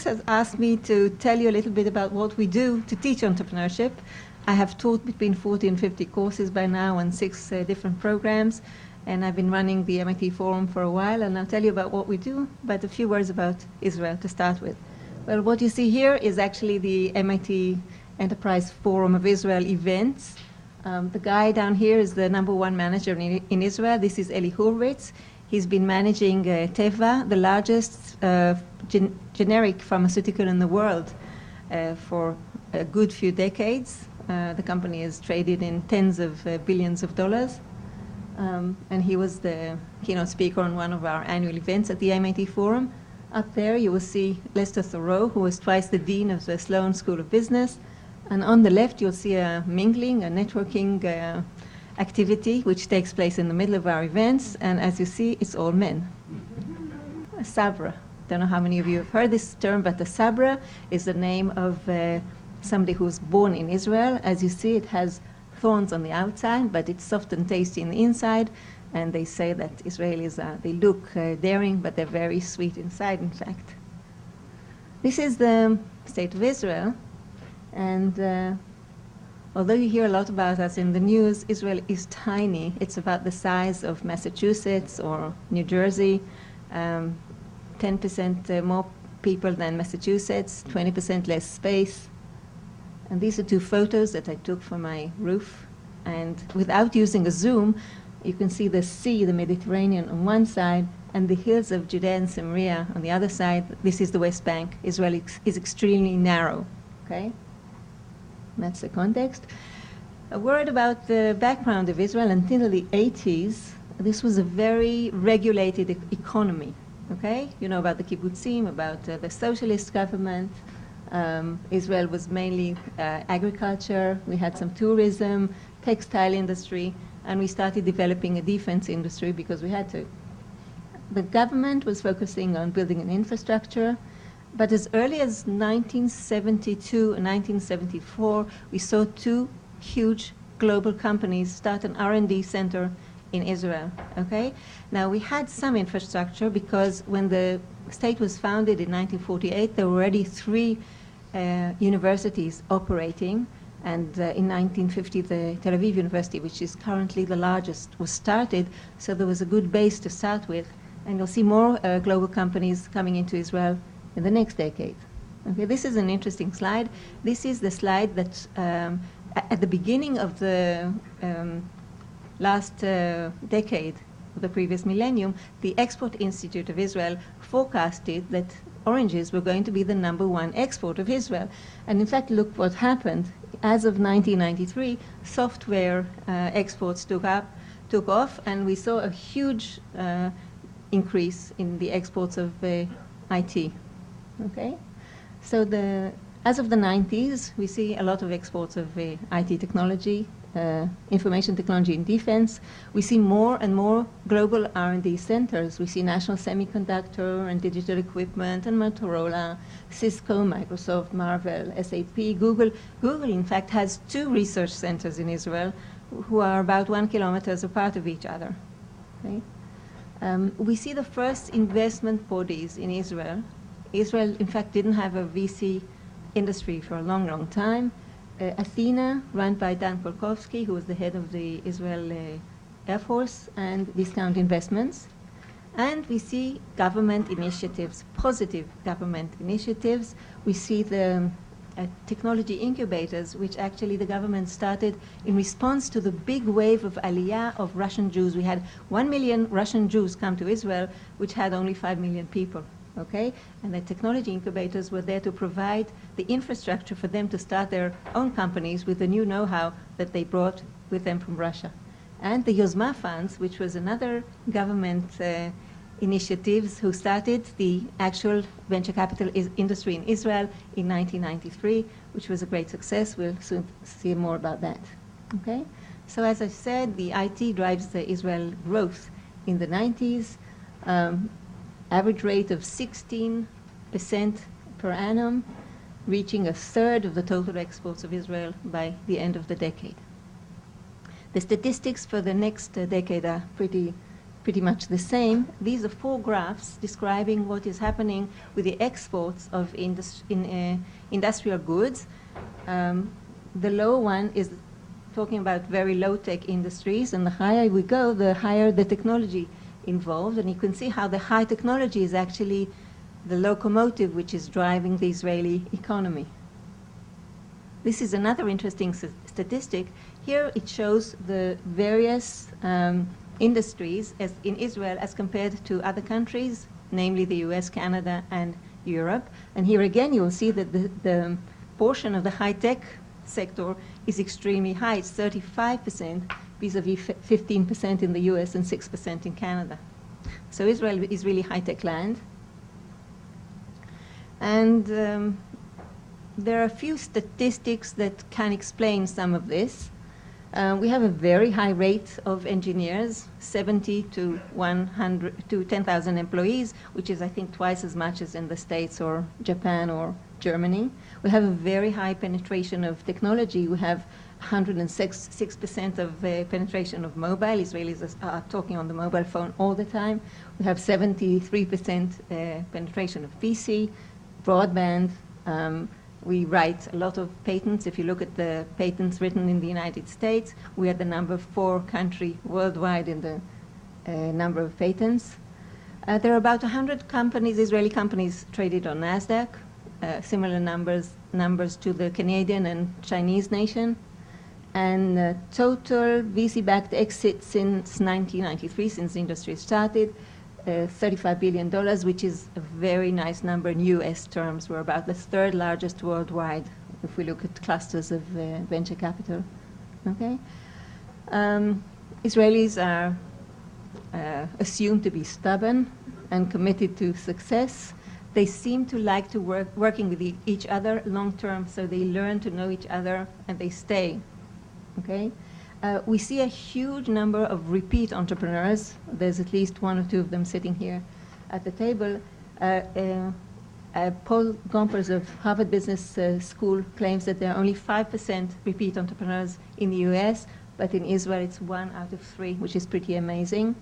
has asked me to tell you a little bit about what we do to teach entrepreneurship. I have taught between 40 and 50 courses by now on 6 different programs, and I've been running the MIT Forum for a while, and I'll tell you about what we do, but a few words about Israel to start with. Well, what you see here is actually the MIT Enterprise Forum of Israel events. The guy down here is the #1 manager in Israel. This is Eli Hurwitz. He's been managing Teva, the largest generic pharmaceutical in the world, for a good few decades. The company is traded in tens of billions of dollars. And he was the keynote speaker on one of our annual events at the MIT Forum. Up there you will see Lester Thoreau, who was twice the dean of the Sloan School of Business. And on the left you'll see a mingling, a networking activity which takes place in the middle of our events. And as you see, it's all men. A sabra. Don't know how many of you have heard this term, but the sabra is the name of somebody who was born in Israel. As you see, it has thorns on the outside, but it's soft and tasty on the inside. And they say that Israelis they look daring, but they're very sweet inside, in fact. This is the state of Israel. And although you hear a lot about us in the news, Israel is tiny. It's about the size of Massachusetts or New Jersey. 10% more people than Massachusetts, 20% less space. And these are 2 photos that I took for my roof. And without using a zoom, you can see the sea, the Mediterranean on one side, and the hills of Judea and Samaria on the other side. This is the West Bank. Israel is extremely narrow. Okay? That's the context. A word about the background of Israel. Until the 80s, this was a very regulated economy. Okay? You know about the kibbutzim, about the socialist government. Israel was mainly agriculture. We had some tourism, textile industry, and we started developing a defense industry because we had to. The government was focusing on building an infrastructure, but as early as 1972 and 1974, we saw 2 huge global companies start an R&D center in Israel. Okay? Now, we had some infrastructure because when the state was founded in 1948, there were already 3 universities operating. And in 1950, the Tel Aviv University, which is currently the largest, was started. So there was a good base to start with. And you'll see more global companies coming into Israel in the next decade. Okay, this is an interesting slide. This is the slide that at the beginning of the last decade of the previous millennium, the Export Institute of Israel forecasted that oranges were going to be the #1 export of Israel. And in fact, look what happened. As of 1993, software exports took off, and we saw a huge increase in the exports of IT. Okay? So as of the 90s, we see a lot of exports of IT technology, information technology and defense. We see more and more global R&D centers. We see National Semiconductor and Digital Equipment and Motorola, Cisco, Microsoft, Marvell, SAP, Google. Google, in fact, has 2 research centers in Israel who are about 1 kilometer apart of each other. Okay? We see the first investment bodies in Israel. Israel, in fact, didn't have a VC industry for a long, long time. Athena, run by Dan Kolkovsky, who was the head of the Israel Air Force, and Discount Investments. And we see government initiatives, positive government initiatives. We see the technology incubators, which actually the government started in response to the big wave of aliyah of Russian Jews. We had 1 million Russian Jews come to Israel, which had only 5 million people. Okay? And the technology incubators were there to provide the infrastructure for them to start their own companies with the new know-how that they brought with them from Russia. And the Yozma funds, which was another government initiatives who started the actual venture capital industry in Israel in 1993, which was a great success. We'll soon see more about that. Okay? So as I said, the IT drives the Israel growth in the 90s. Average rate of 16% per annum, reaching 1/3 of the total exports of Israel by the end of the decade. The statistics for the next decade are pretty pretty much the same. These are 4 graphs describing what is happening with the exports of industrial goods. The lower one is talking about very low-tech industries, and the higher we go, the higher the technology involved. And you can see how the high technology is actually the locomotive which is driving the Israeli economy. This is another interesting statistic. Here it shows the various industries as in Israel as compared to other countries, namely the US, Canada, and Europe. And here again, you will see that the portion of the high-tech sector is extremely high. It's 35% vis-a-vis 15% in the US and 6% in Canada. So Israel is really high-tech land. And there are a few statistics that can explain some of this. We have a very high rate of engineers, 70 to 100 to 10,000 employees, which is, I think, twice as much as in the States or Japan or Germany. We have a very high penetration of technology. We have 106% of penetration of mobile. Israelis are talking on the mobile phone all the time. We have 73% penetration of PC, broadband. We write a lot of patents. If you look at the patents written in the United States, we are the number 4 country worldwide in the number of patents. There are about 100 companies, Israeli companies, traded on NASDAQ, similar numbers to the Canadian and Chinese nation. And total VC-backed exits since 1993, since the industry started, $35 billion, which is a very nice number in US terms. We're about the 3rd largest worldwide if we look at clusters of venture capital. Okay? Israelis are assumed to be stubborn and committed to success. They seem to like to working with each other long term, so they learn to know each other and they stay. Okay? We see a huge number of repeat entrepreneurs. There's at least 1 or 2 of them sitting here at the table. Paul Gompers of Harvard Business School claims that there are only 5% repeat entrepreneurs in the US, but in Israel it's 1 out of 3, which is pretty amazing.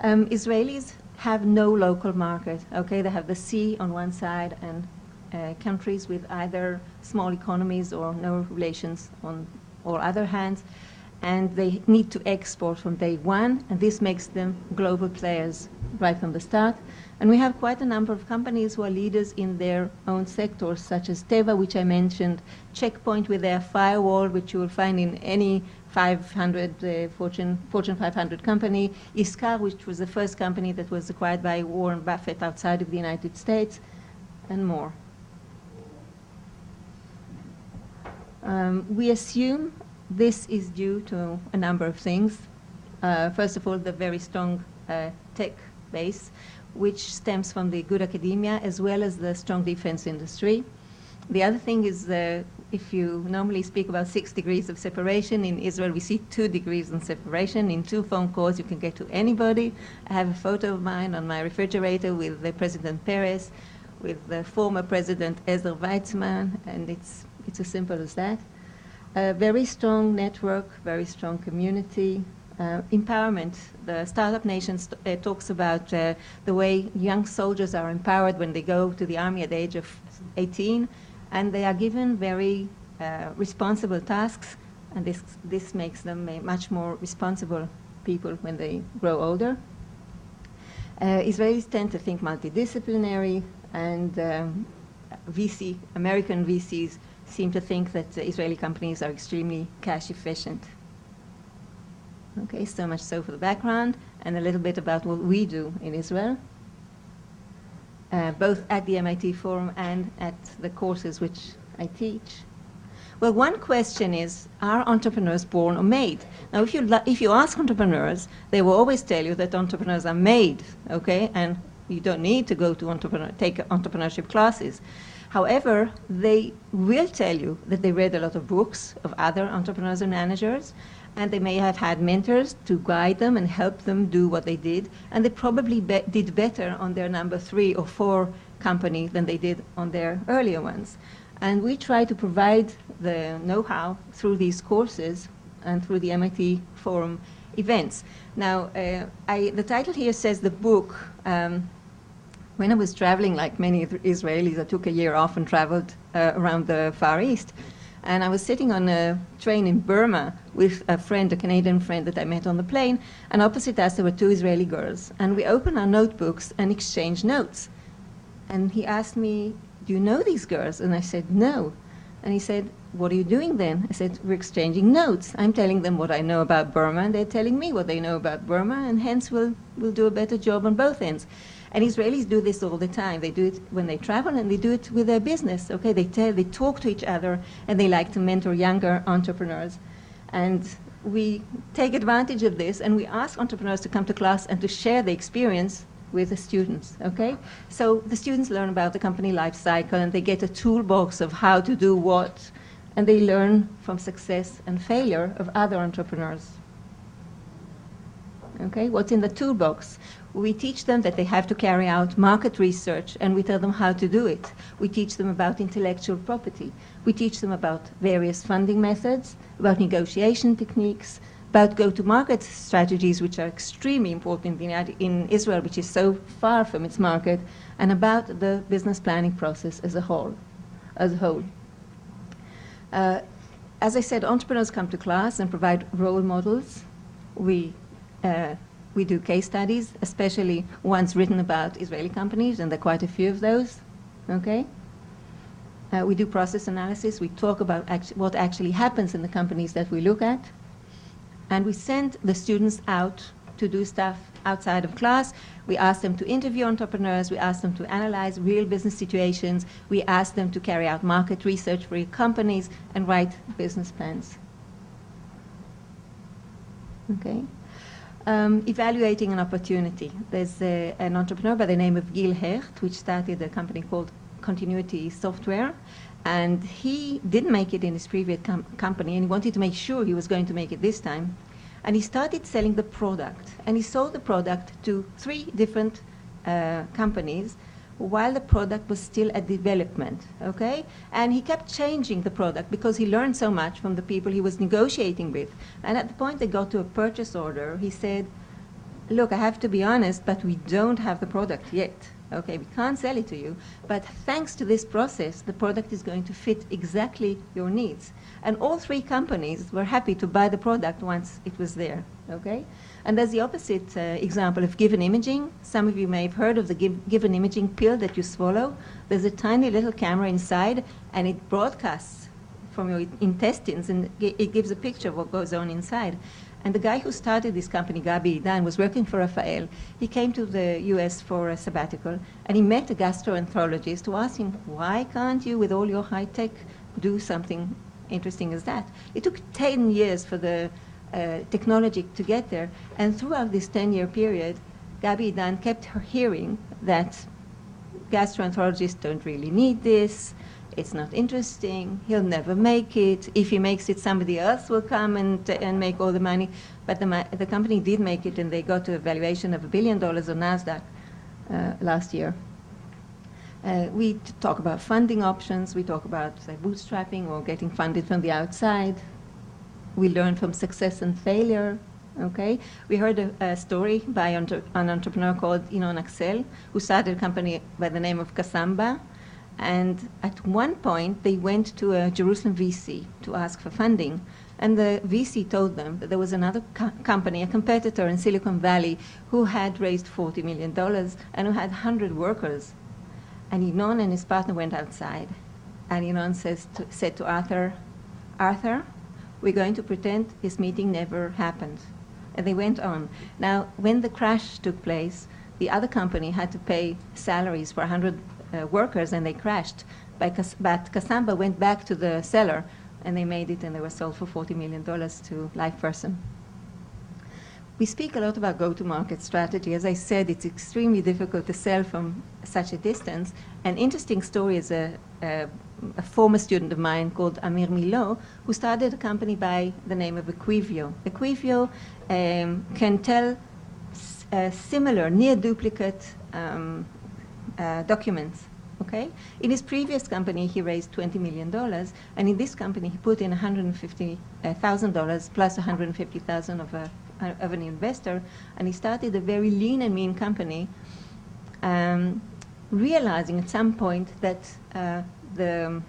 Israelis have no local market. Okay, they have the sea on one side and countries with either small economies or no relations on all other hands. And they need to export from day one, and this makes them global players right from the start. And we have quite a number of companies who are leaders in their own sectors, such as Teva, which I mentioned, Checkpoint with their firewall, which you will find in any 500 Fortune 500 company, Iskar, which was the first company that was acquired by Warren Buffett outside of the United States, and more. We assume this is due to a number of things. First of all, the very strong tech base, which stems from the good academia as well as the strong defense industry. The other thing is if you normally speak about 6 degrees of separation, in Israel we see 2 degrees in separation. In 2 phone calls you can get to anybody. I have a photo of mine on my refrigerator with President Peres, with the former President Ezer Weizmann, and it's as simple as that. Very strong network, very strong community, empowerment. The Startup Nation talks about the way young soldiers are empowered when they go to the army at the age of 18, and they are given very responsible tasks, and this makes them much more responsible people when they grow older. Israelis tend to think multidisciplinary, and American VCs seem to think that Israeli companies are extremely cash efficient. Okay, so much so for the background, and a little bit about what we do in Israel, both at the MIT Forum and at the courses which I teach. Well, one question is, are entrepreneurs born or made? Now, if you ask entrepreneurs, they will always tell you that entrepreneurs are made, okay, and you don't need to go to take entrepreneurship classes. However, they will tell you that they read a lot of books of other entrepreneurs and managers, and they may have had mentors to guide them and help them do what they did, and they probably did better on their number 3 or 4 company than they did on their earlier ones. And we try to provide the know-how through these courses and through the MIT Forum events. Now, the title here says the book. When I was traveling, like many Israelis, I took a year off and traveled around the Far East. And I was sitting on a train in Burma with a friend, a Canadian friend that I met on the plane, and opposite us there were two Israeli girls. And we opened our notebooks and exchanged notes. And he asked me, "Do you know these girls?" And I said, "No." And he said, "What are you doing then?" I said, "We're exchanging notes. I'm telling them what I know about Burma, and they're telling me what they know about Burma, and hence we'll do a better job on both ends." And Israelis do this all the time. They do it when they travel, and they do it with their business. Okay, they talk to each other, and they like to mentor younger entrepreneurs. And we take advantage of this, and we ask entrepreneurs to come to class and to share the experience with the students. Okay, so the students learn about the company life cycle, and they get a toolbox of how to do what, and they learn from success and failure of other entrepreneurs. Okay, what's in the toolbox? We teach them that they have to carry out market research, and we tell them how to do it. We teach them about intellectual property. We teach them about various funding methods, about negotiation techniques, about go-to-market strategies, which are extremely important in Israel, which is so far from its market, and about the business planning process as a whole. As I said, entrepreneurs come to class and provide role models. We do case studies, especially ones written about Israeli companies, and there are quite a few of those. Okay? We do process analysis. We talk about what actually happens in the companies that we look at. And we send the students out to do stuff outside of class. We ask them to interview entrepreneurs. We ask them to analyze real business situations. We ask them to carry out market research for real companies and write business plans. Okay? Evaluating an opportunity. There's an entrepreneur by the name of Gil Hecht, which started a company called Continuity Software. And he didn't make it in his previous company, and he wanted to make sure he was going to make it this time. And he started selling the product. And he sold the product to 3 different companies while the product was still at development, okay? And he kept changing the product because he learned so much from the people he was negotiating with. And at the point they got to a purchase order, he said, "Look, I have to be honest, but we don't have the product yet. Okay, we can't sell it to you, but thanks to this process, the product is going to fit exactly your needs." And all 3 companies were happy to buy the product once it was there, okay? And there's the opposite example of given imaging. Some of you may have heard of the given imaging pill that you swallow. There's a tiny little camera inside, and it broadcasts from your intestines, and it gives a picture of what goes on inside. And the guy who started this company, Gabi Dan, was working for Rafael. He came to the US for a sabbatical, and he met a gastroenterologist who asked him, "Why can't you, with all your high tech, do something interesting as that?" It took 10 years for the technology to get there, and throughout this 10-year period, Gabi Dan kept hearing that gastroenterologists don't really need this, it's not interesting, he'll never make it. If he makes it, somebody else will come and make all the money. But the company did make it, and they got to a valuation of $1 billion on NASDAQ last year. We talk about funding options. We talk about bootstrapping or getting funded from the outside. We learn from success and failure. Okay, we heard a story by an entrepreneur called Inon Axel, who started a company by the name of Kasamba. And at one point, they went to a Jerusalem VC to ask for funding. And the VC told them that there was another company, a competitor in Silicon Valley, who had raised $40 million and who had 100 workers. And Inon and his partner went outside. And Inon said to Arthur, "Arthur, we're going to pretend this meeting never happened." And they went on. Now, when the crash took place, the other company had to pay salaries for 100 workers, and they crashed. But Kasamba went back to the seller, and they made it, and they were sold for $40 million to LivePerson. We speak a lot about go-to-market strategy. As I said, it's extremely difficult to sell from such a distance. An interesting story is a former student of mine called Amir Milo, who started a company by the name of Equivio. Equivio can tell similar, near-duplicate documents. Okay? In his previous company, he raised $20 million, and in this company, he put in $150,000 plus $150,000 of a of an investor, and he started a very lean and mean company, realizing at some point that the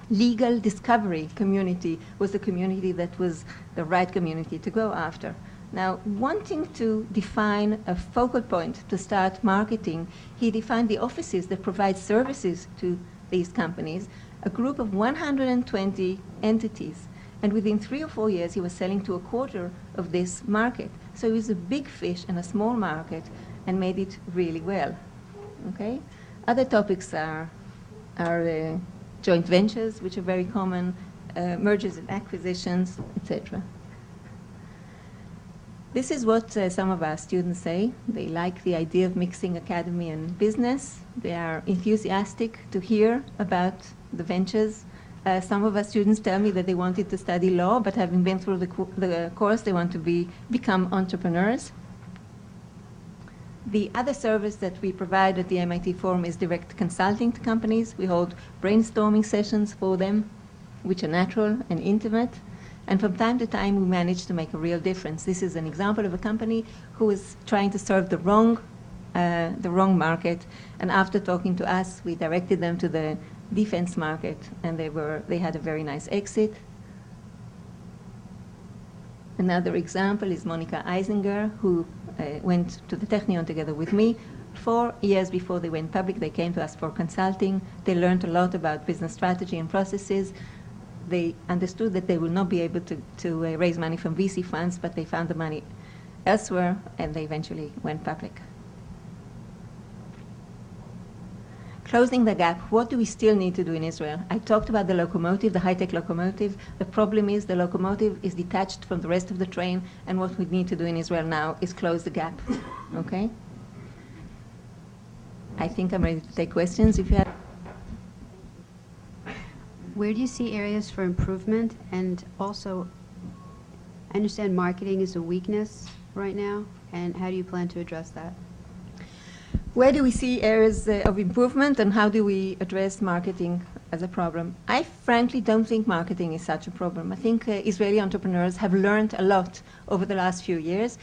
legal discovery community was the community that was the right community to go after. Now, wanting to define a focal point to start marketing, he defined the offices that provide services to these companies, a group of 120 entities. And within 3 or 4 years, he was selling to a quarter of this market. So he was a big fish in a small market and made it really well. Okay? Other topics are joint ventures, which are very common, mergers and acquisitions, etc. This is what some of our students say. They like the idea of mixing academy and business. They are enthusiastic to hear about the ventures. Some of our students tell me that they wanted to study law, but having been through the course, they want to become entrepreneurs. The other service that we provide at the MIT Forum is direct consulting to companies. We hold brainstorming sessions for them, which are natural and intimate. And from time to time, we manage to make a real difference. This is an example of a company who is trying to serve the wrong market. And after talking to us, we directed them to the defense market, and they had a very nice exit. Another example is Monica Eisinger, who went to the Technion together with me. 4 years before they went public, they came to us for consulting. They learned a lot about business strategy and processes. They understood that they will not be able to raise money from VC funds, but they found the money elsewhere, and they eventually went public. Closing the gap, what do we still need to do in Israel? I talked about the locomotive, the high-tech locomotive. The problem is the locomotive is detached from the rest of the train, and what we need to do in Israel now is close the gap. Okay? I think I'm ready to take questions if you have. Where do you see areas for improvement? And also, I understand marketing is a weakness right now, and how do you plan to address that? Where do we see areas of improvement, and how do we address marketing as a problem? I frankly don't think marketing is such a problem. I think Israeli entrepreneurs have learned a lot over the last few years.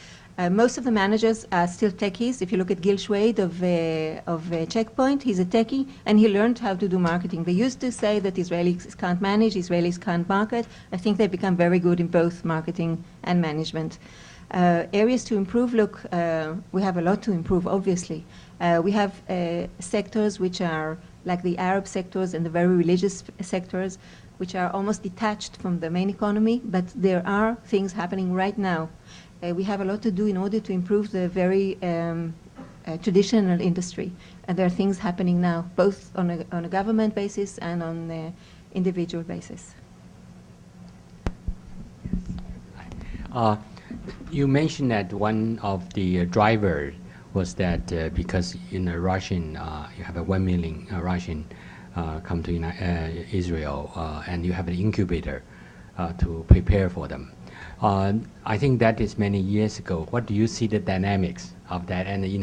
Most of the managers are still techies. If you look at Gil Schwade of Checkpoint, he's a techie, and he learned how to do marketing. They used to say that Israelis can't manage, Israelis can't market. I think they've become very good in both marketing and management. Areas to improve, look, we have a lot to improve, obviously. We have sectors which are like the Arab sectors and the very religious sectors, which are almost detached from the main economy, but there are things happening right now. We have a lot to do in order to improve the very traditional industry. And there are things happening now, both on a government basis and on an individual basis. You mentioned that one of the drivers was that because in Russian, you have 1 million Russian come to Israel, and you have an incubator to prepare for them. I think that is many years ago. What do you see the dynamics of that and in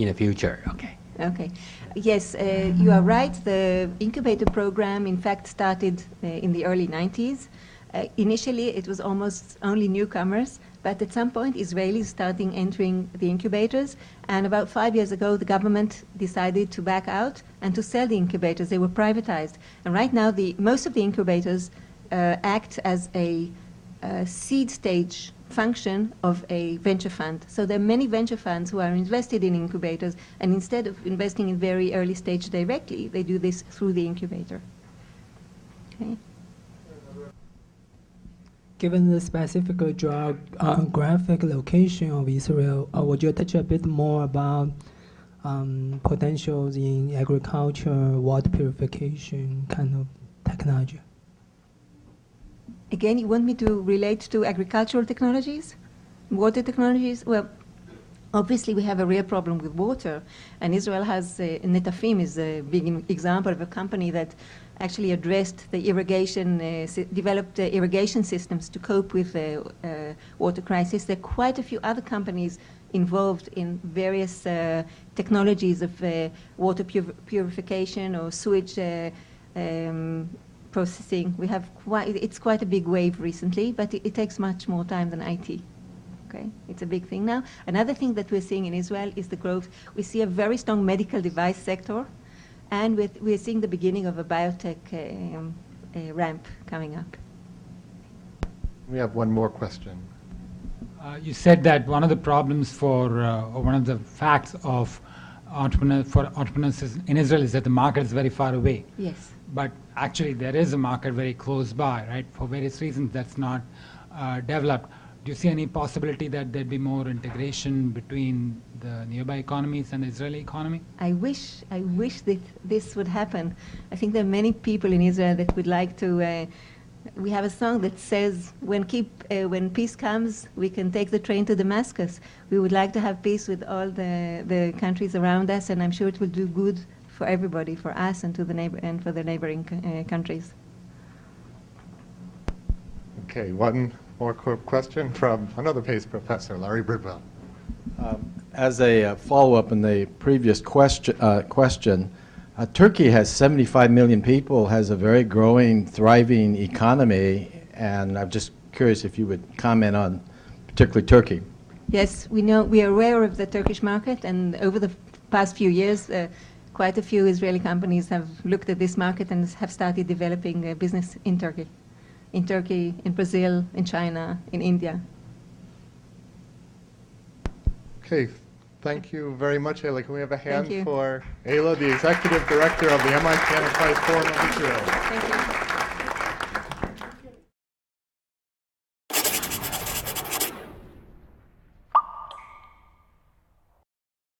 the future? Okay. Okay. Yes, you are right. The incubator program, in fact, started in the early 90s. Initially, it was almost only newcomers, but at some point, Israelis started entering the incubators. And about 5 years ago, the government decided to back out and to sell the incubators. They were privatized. And right now, most of the incubators act as a seed stage function of a venture fund. So there are many venture funds who are invested in incubators, and instead of investing in very early stage directly, they do this through the incubator. Okay. Given the specific geographic location of Israel, would you touch a bit more about potentials in agriculture, water purification kind of technology? Again, you want me to relate to agricultural technologies? Water technologies? Well, obviously we have a real problem with water, and Israel has, Netafim is a big example of a company that actually addressed the irrigation, developed irrigation systems to cope with the water crisis. There are quite a few other companies involved in various technologies of water purification or sewage processing. We have it's quite a big wave recently, but it takes much more time than IT. Okay, it's a big thing now. Another thing that we're seeing in Israel is the growth. We see a very strong medical device sector, and we're seeing the beginning of a biotech ramp coming up. We have one more question. You said that one of the problems or one of the facts of entrepreneurs in Israel is that the market is very far away. Yes. But actually there is a market very close by, right? For various reasons that's not developed. Do you see any possibility that there'd be more integration between the nearby economies and the Israeli economy? I wish that this would happen. I think there are many people in Israel that would like to. We have a song that says, when peace comes, we can take the train to Damascus. We would like to have peace with all the countries around us, and I'm sure it will do good for everybody, for us and for the neighboring countries. Okay, one more question from another PACE professor, Larry Bridwell. As a follow-up on the previous question, Turkey has 75 million people, has a very growing, thriving economy, and I'm just curious if you would comment on particularly Turkey. Yes, we are aware of the Turkish market, and over the past few years, quite a few Israeli companies have looked at this market and have started developing a business in Turkey, in Brazil, in China, in India. Okay, thank you very much, Ayla. Can we have a hand Thank you. for Ayla, the Executive Director of the MIT Enterprise Forum of Israel? Thank you.